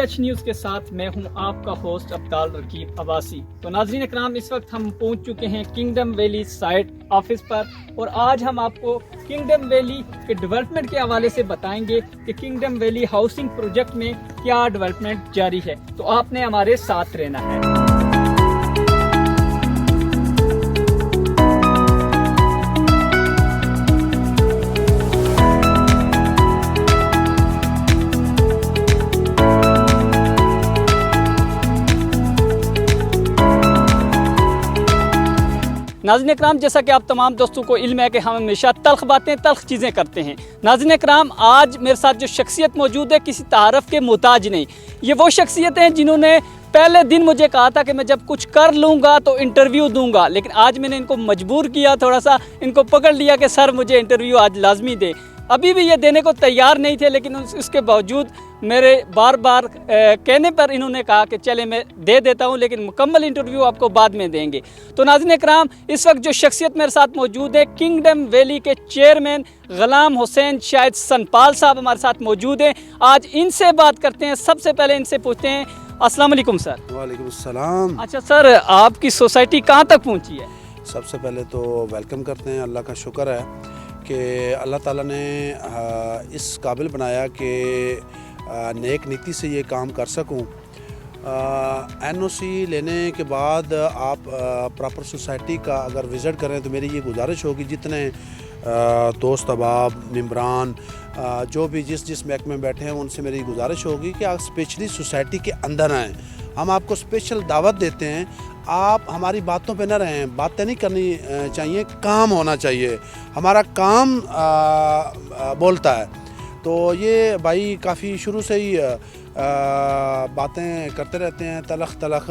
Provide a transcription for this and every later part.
PH news के साथ मैं हूं आपका होस्ट अब्दाल रकीब अब्बासी। तो नाज़रीन इकराम, इस वक्त हम पहुंच चुके हैं किंगडम वैली साइट ऑफिस पर और आज हम आपको किंगडम वैली के डेवलपमेंट के हवाले से बताएंगे कि किंगडम वैली हाउसिंग प्रोजेक्ट में क्या डेवलपमेंट जारी है। तो आपने हमारे साथ रहना है। नाज़रीन इकराम, जैसा कि आप तमाम दोस्तों को इल्म है कि हम हमेशा तल्ख बातें तल्ख चीज़ें करते हैं। नाज़रीन इकराम, आज मेरे साथ जो शख्सियत मौजूद है किसी तारफ़ के मोहताज नहीं। ये वो शख्सियत हैं जिन्होंने पहले दिन मुझे कहा था कि मैं जब कुछ कर लूँगा तो इंटरव्यू दूँगा, लेकिन आज मैंने इनको मजबूर किया, थोड़ा सा इनको पकड़ लिया कि सर मुझे इंटरव्यू आज लाजमी दें। अभी भी ये देने को तैयार नहीं थे, लेकिन उसके बावजूद मेरे बार बार कहने पर इन्होंने कहा कि चले मैं दे देता हूं, लेकिन मुकम्मल इंटरव्यू आपको बाद में देंगे। तो नाज़रीन इकराम, इस वक्त जो शख्सियत मेरे साथ मौजूद है, किंगडम वैली के चेयरमैन गुलाम हुसैन शायद सनपाल साहब हमारे साथ मौजूद हैं। आज इनसे बात करते हैं। सबसे पहले इनसे पूछते हैं, अस्सलाम वालेकुम सर। वालेकुम अस्सलाम। अच्छा सर, आपकी सोसाइटी कहाँ तक पहुँची है? सबसे पहले तो वेलकम करते हैं, अल्लाह का शुक्र है कि अल्लाह ताला ने इस काबिल बनाया कि नेक नीति से ये काम कर सकूं। NOC लेने के बाद आप प्रॉपर सोसाइटी का अगर विज़िट करें तो मेरी ये गुजारिश होगी, जितने दोस्त अहबाब मेम्बरान जो भी जिस महकमे में बैठे हैं उनसे मेरी गुजारिश होगी कि आप स्पेशली सोसाइटी के अंदर आएँ। हम आपको स्पेशल दावत देते हैं, आप हमारी बातों पे न रहें। बातें नहीं करनी चाहिए, काम होना चाहिए। हमारा काम बोलता है। तो ये भाई काफ़ी शुरू से ही बातें करते रहते हैं तलख,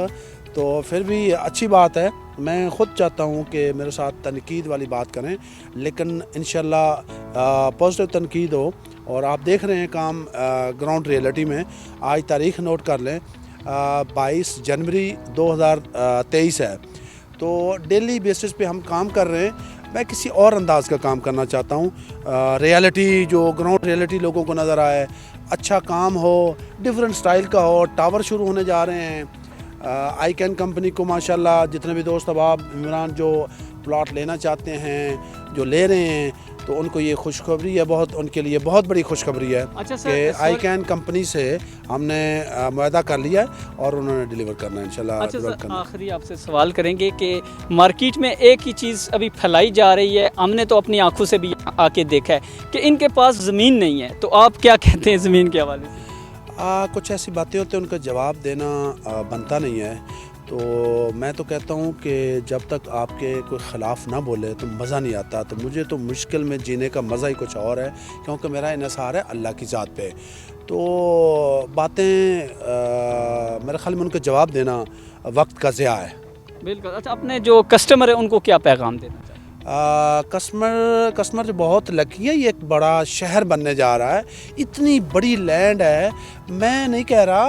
तो फिर भी अच्छी बात है। मैं ख़ुद चाहता हूँ कि मेरे साथ तनकीद वाली बात करें, लेकिन इंशाल्लाह पॉजिटिव तनकीद हो। और आप देख रहे हैं काम ग्राउंड रियलिटी में। आज तारीख़ नोट कर लें, 22 जनवरी 2023 है। तो डेली बेसिस पे हम काम कर रहे हैं। मैं किसी और अंदाज़ का काम करना चाहता हूँ, रियलिटी जो ग्राउंड रियलिटी लोगों को नज़र आए, अच्छा काम हो, डिफरेंट स्टाइल का हो। टावर शुरू होने जा रहे हैं। आईकैन कंपनी को माशाल्लाह जितने भी दोस्त अहबाब इमरान जो प्लॉट लेना चाहते हैं, जो ले रहे हैं, तो उनको ये खुशखबरी है, बहुत उनके लिए बहुत बड़ी खुशखबरी है। अच्छा कि आईकैन कंपनी से हमने मुआहदा कर लिया है और उन्होंने डिलीवर करना है इंशाल्लाह। अच्छा सर, आखिरी आपसे सवाल करेंगे कि मार्केट में एक ही चीज़ अभी फैलाई जा रही है, हमने तो अपनी आंखों से भी आके देखा है कि इनके पास ज़मीन नहीं है। तो आप क्या कहते हैं ज़मीन के हवाले से? कुछ ऐसी बातें होती हैं, उनका जवाब देना बनता नहीं है। तो मैं तो कहता हूँ कि जब तक आपके कोई ख़िलाफ़ ना बोले तो मज़ा नहीं आता। तो मुझे तो मुश्किल में जीने का मज़ा ही कुछ और है, क्योंकि मेरा इन्हिसार है अल्लाह की ज़ात पे। तो बातें मेरे ख्याल में उनको जवाब देना वक्त का ज़िया है। बिल्कुल। अच्छा, अपने जो कस्टमर है उनको क्या पैगाम देना चाहिए? कस्टमर जो बहुत लकी है, ये एक बड़ा शहर बनने जा रहा है। इतनी बड़ी लैंड है। मैं नहीं कह रहा,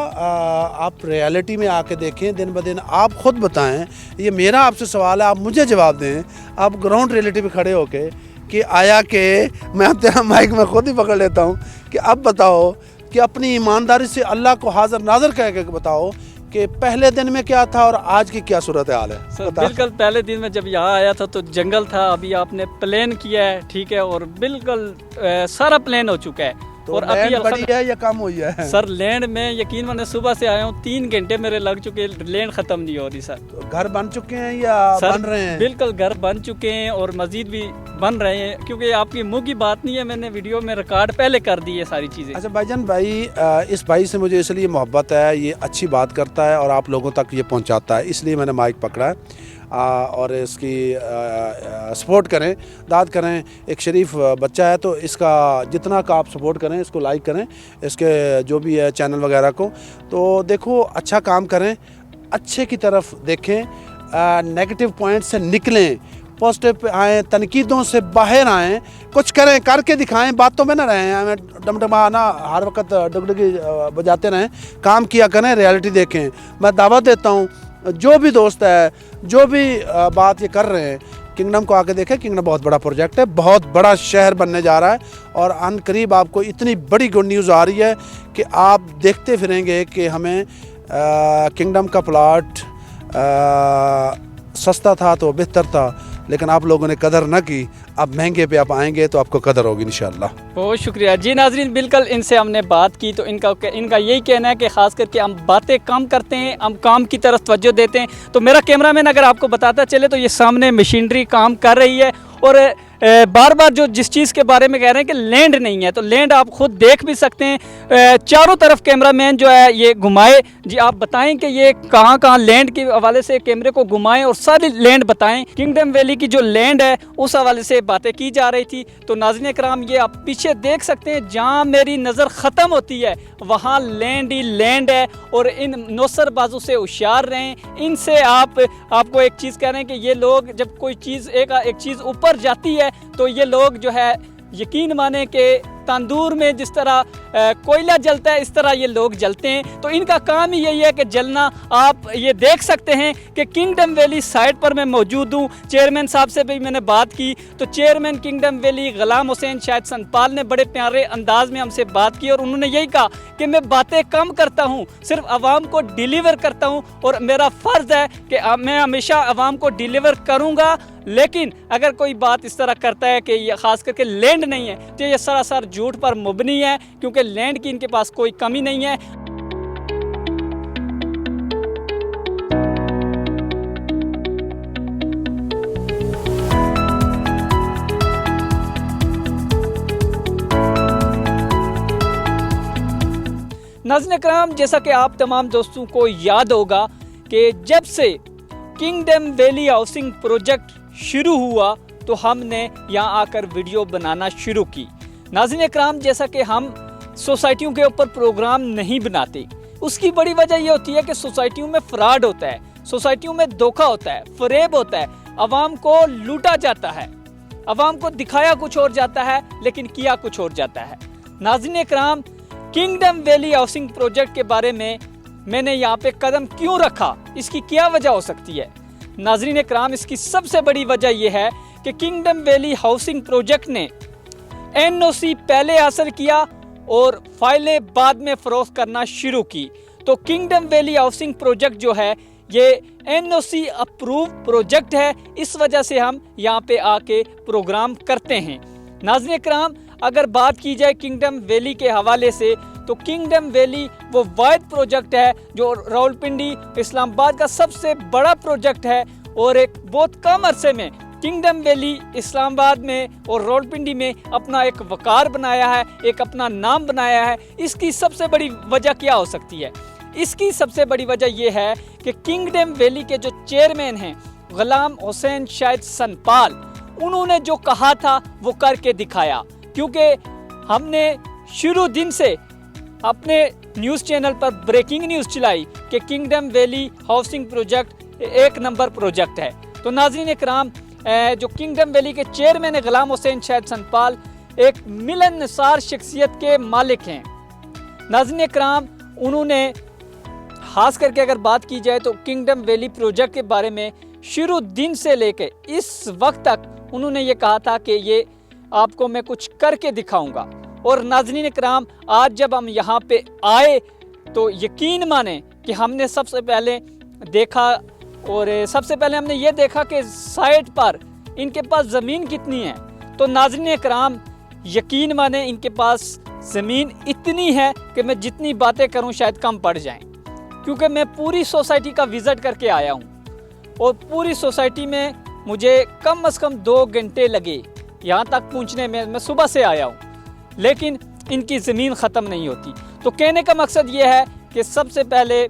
आप रियलिटी में आके देखें, दिन ब दिन आप ख़ुद बताएं। ये मेरा आपसे सवाल है, आप मुझे जवाब दें। आप ग्राउंड रियलिटी पे खड़े होके कि आया कि मैं अब तेरा माइक में ख़ुद ही पकड़ लेता हूँ कि अब बताओ कि अपनी ईमानदारी से अल्लाह को हाज़िर नाज़िर कह के बताओ कि पहले दिन में क्या था और आज की क्या सूरत हाल है। सर बिल्कुल, पहले दिन में जब यहाँ आया था तो जंगल था, अभी आपने प्लेन किया है, ठीक है, और बिल्कुल सारा प्लेन हो चुका है। तो और लैंड अभी बड़ी है या कम हुई है? सर लैंड में यकीन मैंने सुबह से आया हूँ, 3 घंटे मेरे लग चुके, लैंड ख़त्म नहीं हो रही सर। तो घर बन चुके हैं या बन रहे हैं? बिल्कुल, घर बन चुके हैं और मजीद भी बन रहे हैं, क्योंकि आपकी मुँह की बात नहीं है, मैंने वीडियो में रिकॉर्ड पहले कर दी है सारी चीज़ें। अच्छा भाईजान, भाई इस भाई से मुझे इसलिए मोहब्बत है, ये अच्छी बात करता है और आप लोगों तक ये पहुंचाता है, इसलिए मैंने माइक पकड़ा है। और इसकी सपोर्ट करें, दाद करें। एक शरीफ बच्चा है, तो इसका जितना का आप सपोर्ट करें, इसको लाइक करें, इसके जो भी है चैनल वगैरह को। तो देखो, अच्छा काम करें, अच्छे की तरफ देखें, नेगेटिव पॉइंट से निकलें, पॉजिटिव पे आएँ, तनकीदों से बाहर आएँ, कुछ करें, करके दिखाएं, बातों में ना रहें, हमें डमडमाना हर वक्त डुगडुगी बजाते रहें। काम किया करें, रियलिटी देखें। मैं दावत देता हूँ जो भी दोस्त है, जो भी बात ये कर रहे हैं किंगडम को आके देखें। किंगडम बहुत बड़ा प्रोजेक्ट है, बहुत बड़ा शहर बनने जा रहा है और अन करीब आपको इतनी बड़ी गुड न्यूज़ आ रही है कि आप देखते फिरेंगे कि हमें किंगडम का प्लाट सस्ता था तो बेहतर था, लेकिन आप लोगों ने कदर ना की। अब महंगे पे आप आएंगे तो आपको कदर होगी इंशाल्लाह। बहुत शुक्रिया जी। नाजरीन, बिल्कुल इनसे हमने बात की तो इनका यही कहना है कि ख़ास करके हम बातें कम करते हैं, हम काम की तरफ तवज्जो देते हैं। तो मेरा कैमरामैन अगर आपको बताता चले तो ये सामने मशीनरी काम कर रही है और बार बार जो जिस चीज़ के बारे में कह रहे हैं कि लैंड नहीं है, तो लैंड आप खुद देख भी सकते हैं। चारों तरफ कैमरामैन जो है ये घुमाए जी, आप बताएं कि ये कहाँ कहाँ लैंड के हवाले से कैमरे को घुमाएं और सारी लैंड बताएं। किंगडम वैली की जो लैंड है उस हवाले से बातें की जा रही थी। तो नाज़रीन कराम, ये आप पीछे देख सकते हैं, जहाँ मेरी नज़र ख़त्म होती है वहाँ लैंड ही लैंड है। और इन नौसरबाजों से होशियार रहें। इनसे आपको एक चीज़ कह रहे हैं कि ये लोग जब कोई चीज़ एक चीज़ ऊपर जाती है तो ये लोग जो है यकीन माने कि तंदूर में जिस तरह कोयला जलता है इस तरह ये लोग जलते हैं। तो इनका काम ही यही है कि जलना। आप ये देख सकते हैं कि किंगडम वैली साइड पर मैं मौजूद हूँ। चेयरमैन साहब से भी मैंने बात की तो chairman kingdom valley Ghulam Hussain शायद सनपाल ने बड़े प्यारे अंदाज में हमसे बात की और उन्होंने यही कहा कि मैं बातें कम करता हूँ, सिर्फ आवाम को डिलीवर करता हूँ और मेरा फ़र्ज़ है कि मैं हमेशा आवाम को डिलीवर करूँगा। लेकिन अगर कोई बात इस तरह करता है कि ये ख़ास करके लैंड नहीं है तो ये सरासर झूठ पर मुबनी है, क्योंकि लैंड की इनके पास कोई कमी नहीं है। नाज़रीन कराम, जैसा कि आप तमाम दोस्तों को याद होगा कि जब से किंगडम वैली हाउसिंग प्रोजेक्ट शुरू हुआ तो हमने यहाँ आकर वीडियो बनाना शुरू की। नाज़रीन कराम, जैसा कि हम सोसाइटियों के ऊपर प्रोग्राम नहीं बनाते, उसकी बड़ी वजह यह होती है कि सोसाइटियों में फ्रॉड होता है, सोसाइटियों में धोखा होता है, फरेब होता है, आवाम को लूटा जाता है, आवाम को दिखाया कुछ और जाता है लेकिन किया कुछ और जाता है। नाज़रीन कराम, किंगडम वैली हाउसिंग प्रोजेक्ट के बारे में मैंने यहाँ पे कदम क्यों रखा, इसकी क्या वजह हो सकती है? नाज़रीन कराम, इसकी सबसे बड़ी वजह यह है कि किंगडम वैली हाउसिंग प्रोजेक्ट ने NOC पहले हासिल किया और फाइलें बाद में फरोख्त करना शुरू की। तो किंगडम वैली हाउसिंग प्रोजेक्ट जो है ये NOC अप्रूव प्रोजेक्ट है, इस वजह से हम यहाँ पे आके प्रोग्राम करते हैं। नाज़रीन कराम, अगर बात की जाए किंगडम वैली के हवाले से तो किंगडम वैली वो वाइड प्रोजेक्ट है जो रावलपिंडी इस्लामाबाद का सबसे बड़ा प्रोजेक्ट है और एक बहुत कम अरसे में किंगडम वैली इस्लामाबाद में और रावलपिंडी में अपना एक वकार बनाया है, एक अपना नाम बनाया है। इसकी सबसे बड़ी वजह क्या हो सकती है? इसकी सबसे बड़ी वजह यह है कि किंगडम वैली के जो चेयरमैन हैं गुलाम हुसैन शायद सनपाल, उन्होंने जो कहा था वो करके दिखाया। क्योंकि हमने शुरू दिन से अपने न्यूज़ चैनल पर ब्रेकिंग न्यूज़ चलाई कि किंगडम वैली हाउसिंग प्रोजेक्ट एक नंबर प्रोजेक्ट है। तो नाज़रीन कराम, जो किंगडम वैली के चेयरमैन गुलाम हुसैन शायद सनपाल एक मिलनसार शख्सियत के मालिक हैं। नाज़रीन कराम, उन्होंने खास करके अगर बात की जाए तो किंगडम वैली प्रोजेक्ट के बारे में शुरू दिन से लेके इस वक्त तक उन्होंने ये कहा था कि ये आपको मैं कुछ करके दिखाऊंगा। और नाज़रीन कराम, आज जब हम यहाँ पे आए तो यकीन माने कि हमने सबसे पहले देखा और सबसे पहले हमने ये देखा कि साइट पर इनके पास ज़मीन कितनी है। तो नाज़रीन कराम, यकीन माने इनके पास ज़मीन इतनी है कि मैं जितनी बातें करूं शायद कम पड़ जाएं, क्योंकि मैं पूरी सोसाइटी का विज़िट करके आया हूं और पूरी सोसाइटी में मुझे कम से कम 2 घंटे लगे यहाँ तक पहुँचने में। मैं सुबह से आया हूँ लेकिन इनकी ज़मीन ख़त्म नहीं होती। तो कहने का मकसद ये है कि सबसे पहले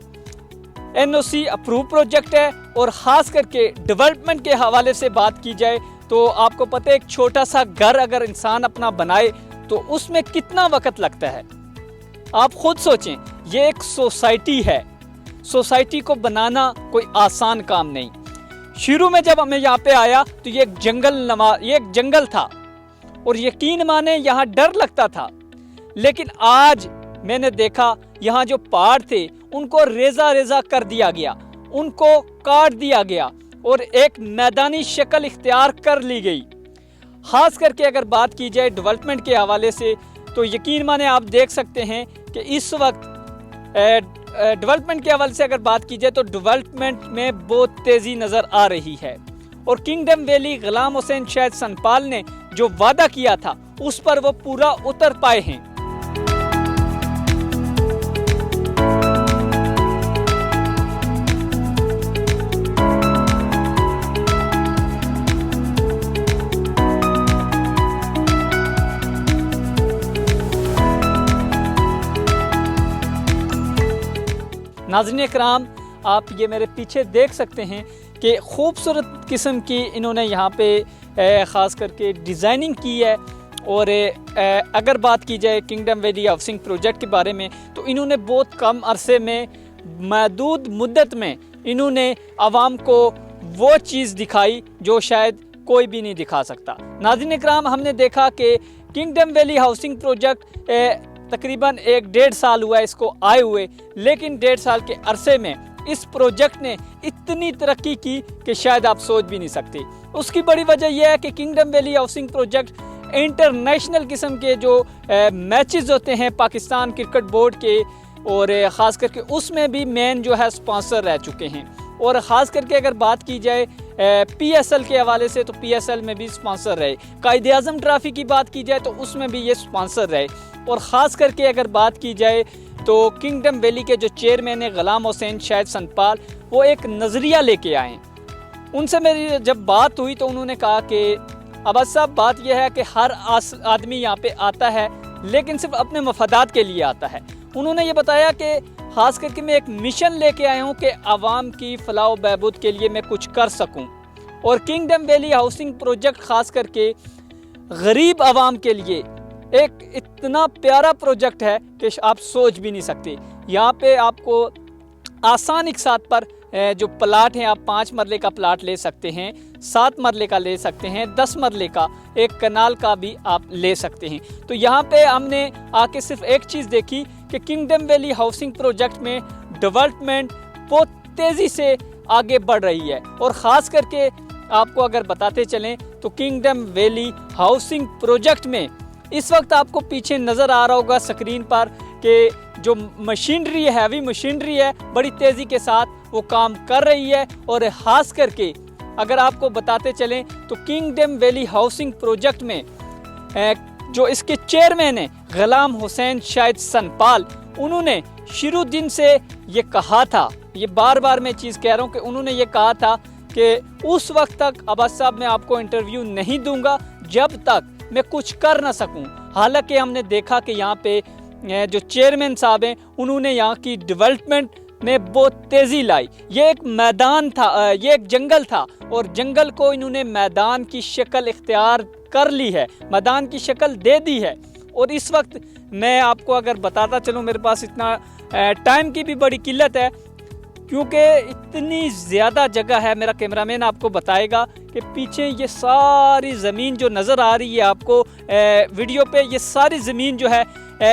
NOC अप्रूव प्रोजेक्ट है और ख़ास करके डेवलपमेंट के हवाले से बात की जाए तो आपको पता है एक छोटा सा घर अगर इंसान अपना बनाए तो उसमें कितना वक्त लगता है। आप खुद सोचें, ये एक सोसाइटी है, सोसाइटी को बनाना कोई आसान काम नहीं। शुरू में जब हमें यहाँ पे आया तो ये एक जंगल था और यकीन माने यहाँ डर लगता था। लेकिन आज मैंने देखा यहाँ जो पहाड़ थे उनको रेजा रेजा कर दिया गया, उनको काट दिया गया और एक मैदानी शक्ल इख्तियार कर ली गई। ख़ास करके अगर बात की जाए डेवलपमेंट के हवाले से तो यकीन माने आप देख सकते हैं कि इस वक्त डेवलपमेंट के हवाले से अगर बात की जाए तो डेवलपमेंट में बहुत तेज़ी नज़र आ रही है। और किंगडम वैली गुलाम हुसैन शायद सनपाल ने जो वादा किया था उस पर वो पूरा उतर पाए हैं। नाज़रीन कराम, आप ये मेरे पीछे देख सकते हैं कि खूबसूरत किस्म की इन्होंने यहाँ पे ख़ास करके डिज़ाइनिंग की है। और अगर बात की जाए किंगडम वैली हाउसिंग प्रोजेक्ट के बारे में तो इन्होंने बहुत कम अरसे में महदूद मुद्दत में इन्होंने आवाम को वो चीज़ दिखाई जो शायद कोई भी नहीं दिखा सकता। नाज़रीन कराम, हमने देखा कि किंगडम वैली हाउसिंग प्रोजेक्ट तकरीबन 1-1.5 साल हुआ है इसको आए हुए, लेकिन 1.5 साल के अरसे में इस प्रोजेक्ट ने इतनी तरक्की की कि शायद आप सोच भी नहीं सकते। उसकी बड़ी वजह यह है कि kingdom valley housing project international किस्म के जो मैचेस होते हैं पाकिस्तान क्रिकेट बोर्ड के, और ख़ास करके उसमें भी मेन जो है स्पॉन्सर रह चुके हैं। और ख़ास करके अगर बात की जाए PSL के हवाले से तो PSL में भी स्पॉन्सर रहे, कायदे-ए-आज़म ट्रॉफी की बात की जाए तो उसमें भी ये स्पॉन्सर रहे। और ख़ास करके अगर बात की जाए तो किंगडम वैली के जो चेयरमैन है गुलाम हुसैन शायद सनपाल, वो एक नज़रिया लेके आए। उनसे मेरी जब बात हुई तो उन्होंने कहा कि अब्बास साहब, बात यह है कि हर आदमी यहाँ पे आता है लेकिन सिर्फ अपने मफादात के लिए आता है। उन्होंने ये बताया कि ख़ास करके मैं एक मिशन लेके आया हूँ कि आवाम की फलाह व बहबूद के लिए मैं कुछ कर सकूँ। और किंगडम वैली हाउसिंग प्रोजेक्ट ख़ास करके गरीब आवाम के लिए एक इतना प्यारा प्रोजेक्ट है कि आप सोच भी नहीं सकते। यहाँ पे आपको आसान एक साथ पर जो प्लाट हैं, आप 5 मरले का प्लाट ले सकते हैं, 7 मरले का ले सकते हैं, 10 मरले का, एक कनाल का भी आप ले सकते हैं। तो यहाँ पे हमने आके सिर्फ एक चीज़ देखी कि किंगडम वैली हाउसिंग प्रोजेक्ट में डेवलपमेंट बहुत तेज़ी से आगे बढ़ रही है। और ख़ास करके आपको अगर बताते चलें तो किंगडम वैली हाउसिंग प्रोजेक्ट में इस वक्त आपको पीछे नज़र आ रहा होगा स्क्रीन पर कि जो मशीनरी है, हैवी मशीनरी है, बड़ी तेज़ी के साथ वो काम कर रही है। और ख़ास करके अगर आपको बताते चलें तो किंगडम वैली हाउसिंग प्रोजेक्ट में जो इसके चेयरमैन हैं गुलाम हुसैन शायद सनपाल, उन्होंने शुरू दिन से ये कहा था, ये बार बार मैं चीज़ कह रहा हूँ कि उन्होंने ये कहा था कि उस वक्त तक अब्बास साहब मैं आपको इंटरव्यू नहीं दूंगा जब तक मैं कुछ कर ना सकूं। हालांकि हमने देखा कि यहाँ पे जो चेयरमैन साहब हैं उन्होंने यहाँ की डेवलपमेंट में बहुत तेज़ी लाई। ये एक मैदान था, ये एक जंगल था और जंगल को इन्होंने मैदान की शक्ल इख्तियार कर ली है, मैदान की शक्ल दे दी है। और इस वक्त मैं आपको अगर बताता चलूँ, मेरे पास इतना टाइम की भी बड़ी किल्लत है क्योंकि इतनी ज़्यादा जगह है। मेरा कैमरामैन आपको बताएगा कि पीछे ये सारी ज़मीन जो नज़र आ रही है आपको वीडियो पे, ये सारी ज़मीन जो है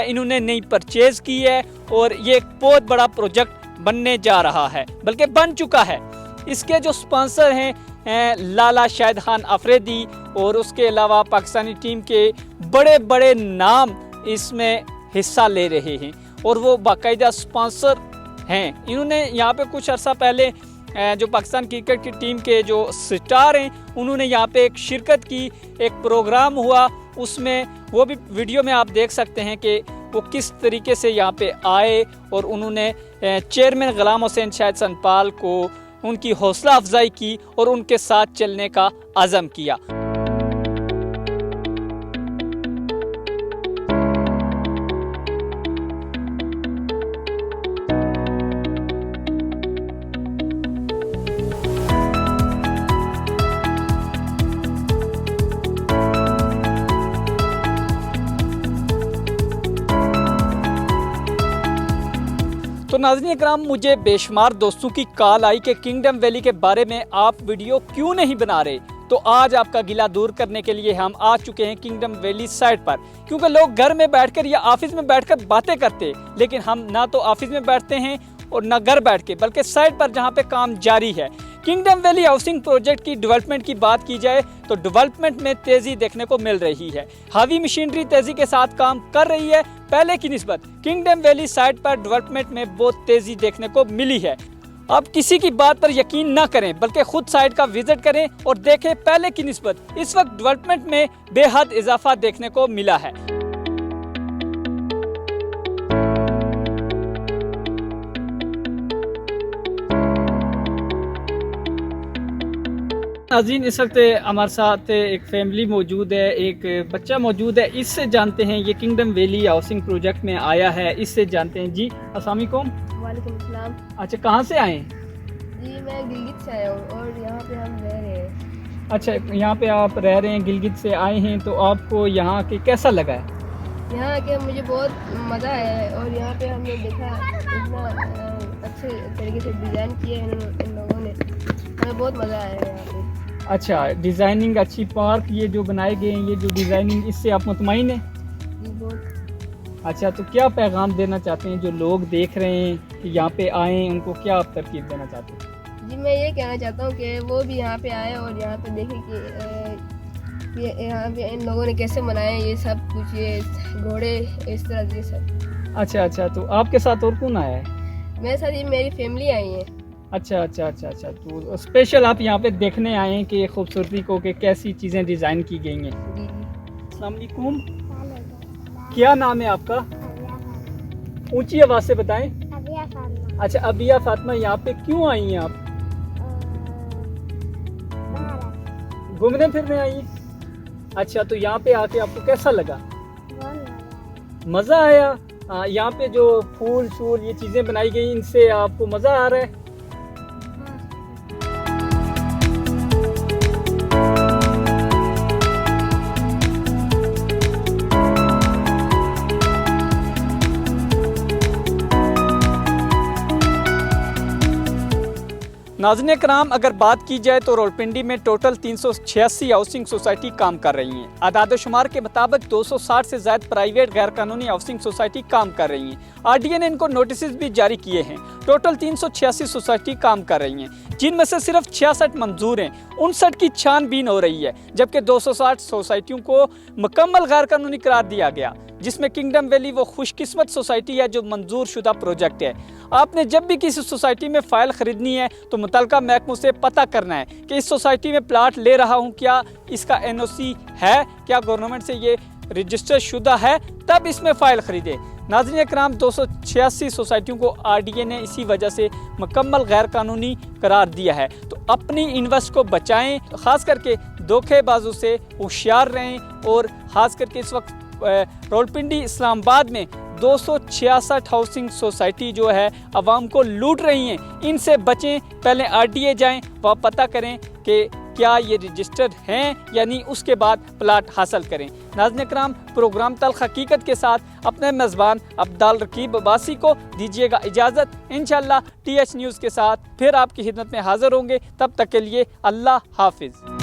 इन्होंने नई परचेज़ की है और ये एक बहुत बड़ा प्रोजेक्ट बनने जा रहा है, बल्कि बन चुका है। इसके जो स्पॉन्सर हैं लाला शाहिद खान अफरीदी और उसके अलावा पाकिस्तानी टीम के बड़े बड़े नाम इसमें हिस्सा ले रहे हैं और वो बाकायदा स्पॉन्सर हैं। इन्होंने यहाँ पे कुछ अर्सा पहले जो पाकिस्तान क्रिकेट की टीम के जो स्टार हैं उन्होंने यहाँ पे एक शिरकत की, एक प्रोग्राम हुआ, उसमें वो भी वीडियो में आप देख सकते हैं कि वो किस तरीके से यहाँ पे आए और उन्होंने चेयरमैन गुलाम हुसैन शाहिद सनपाल को उनकी हौसला अफजाई की और उनके साथ चलने का अज़म किया। तो नाज़रीन इकराम, मुझे बेशुमार दोस्तों की कॉल आई कि किंगडम वैली के बारे में आप वीडियो क्यों नहीं बना रहे। तो आज आपका गिला दूर करने के लिए हम आ चुके हैं किंगडम वैली साइट पर, क्योंकि लोग घर में बैठकर या ऑफिस में बैठकर बातें करते, लेकिन हम ना तो ऑफिस में बैठते हैं और ना घर बैठ के, बल्कि साइट पर जहाँ पे काम जारी है। किंगडम वैली हाउसिंग प्रोजेक्ट की डेवलपमेंट की बात की जाए तो डेवलपमेंट में तेज़ी देखने को मिल रही है। हावी मशीनरी तेज़ी के साथ काम कर रही है। पहले की निस्बत किंगडम वैली साइट पर डेवलपमेंट में बहुत तेज़ी देखने को मिली है। अब किसी की बात पर यकीन ना करें बल्कि खुद साइट का विजिट करें और देखें पहले की निस्बत इस वक्त डेवलपमेंट में बेहद इजाफा देखने को मिला है। नाज़रीन, इस वक्त हमारे साथ एक फैमिली मौजूद है, एक बच्चा मौजूद है। इससे जानते हैं, ये किंगडम वैली हाउसिंग प्रोजेक्ट में आया है, इससे जानते हैं। जी अस्सलाम वालेकुम। वालेकुम अस्सलाम। अच्छा, कहाँ से आए हैं? जी मैं गिलगित से आया हूँ और यहाँ पे हम रह रहे हैं। अच्छा, यहाँ पे आप रह रहे हैं, गिलगित से आए हैं, तो आपको यहाँ के कैसा लगा है? यहाँ आके मुझे बहुत मज़ा आया है और यहाँ पे हमने देखा इतना अच्छे तरीके से डिज़ाइन किए हैं इन लोगों ने, हमें बहुत मज़ा आया है यहाँ पे। अच्छा, डिज़ाइनिंग अच्छी, पार्क ये जो बनाए गए हैं, ये जो डिज़ाइनिंग, इससे आप मुतमईन हैं? जी बहुत। अच्छा, तो क्या पैगाम देना चाहते हैं जो लोग देख रहे हैं कि यहाँ पे आएँ, उनको क्या आप तरकीब देना चाहते हैं? जी मैं ये कहना चाहता हूँ कि वो भी यहाँ पे आए और यहाँ पे देखें कि यहाँ पे इन लोगों ने कैसे बनाए ये सब कुछ, ये घोड़े इस तरह ये सब। अच्छा, तो आपके साथ और कौन आया है? मेरे साथ ये मेरी फैमिली आई है। अच्छा, तो स्पेशल आप यहाँ पे देखने आए हैं कि खूबसूरती को, कि कैसी चीज़ें डिज़ाइन की गई हैं। जी अस्सलाम वालेकुम। क्या नाम है आपका? ऊंची आवाज़ से बताएं। अच्छा, अबिया फातिमा, यहाँ पे क्यों आई हैं आप? घूमने फिरने आई हैं? अच्छा, तो यहाँ पे आके आपको कैसा लगा? मज़ा आया? यहाँ पे जो फूल शूल ये चीज़ें बनाई गई, इनसे आपको मज़ा आ रहा है? नाज़रीन कराम, अगर बात की जाए तो रावलपिंडी में टोटल 386 हाउसिंग सोसाइटी काम कर रही हैं। आदाद शुमार के मुताबिक 260 से ज़्यादा प्राइवेट गैर कानूनी हाउसिंग सोसाइटी काम कर रही हैं। RDA ने इनको नोटिस भी जारी किए हैं। टोटल 386 सोसाइटी काम कर रही हैं, जिनमें से सिर्फ 66 मंजूर हैं। 59 की छानबीन हो रही है, जबकि 260 सोसाइटियों को मुकम्मल गैर कानूनी करार दिया गया, जिसमें किंगडम वैली वो खुशकिस्मत सोसाइटी है जो मंजूर शुदा प्रोजेक्ट है। आपने जब भी किसी सोसाइटी में फ़ाइल ख़रीदनी है तो मुतलका महकमों से पता करना है कि इस सोसाइटी में प्लाट ले रहा हूँ, क्या इसका NOC है, क्या गवर्नमेंट से ये रजिस्टर शुदा है, तब इसमें फ़ाइल ख़रीदे। नाज़रीन कराम, 286 सोसाइटियों को RDA ने इसी वजह से मुकम्मल गैर कानूनी करार दिया है। तो अपनी इन्वेस्ट को बचाएं, ख़ास करके धोखेबाजों से होशियार रहें। और ख़ास करके इस वक्त रावलपिंडी इस्लामाबाद में 266 हाउसिंग सोसाइटी जो है आवाम को लूट रही हैं, इनसे बचें। पहले RDA जाएं, वह पता करें कि क्या ये रजिस्टर्ड हैं या नहीं, उसके बाद प्लाट हासिल करें। नाज़रीन कराम, प्रोग्राम तल्ख हकीकत के साथ अपने मेज़बान अब्दाल रकीब अब्बासी को दीजिएगा इजाज़त। इंशाअल्लाह TH न्यूज़ के साथ फिर आपकी खिदमत में हाज़िर होंगे। तब तक के लिए अल्लाह हाफिज़।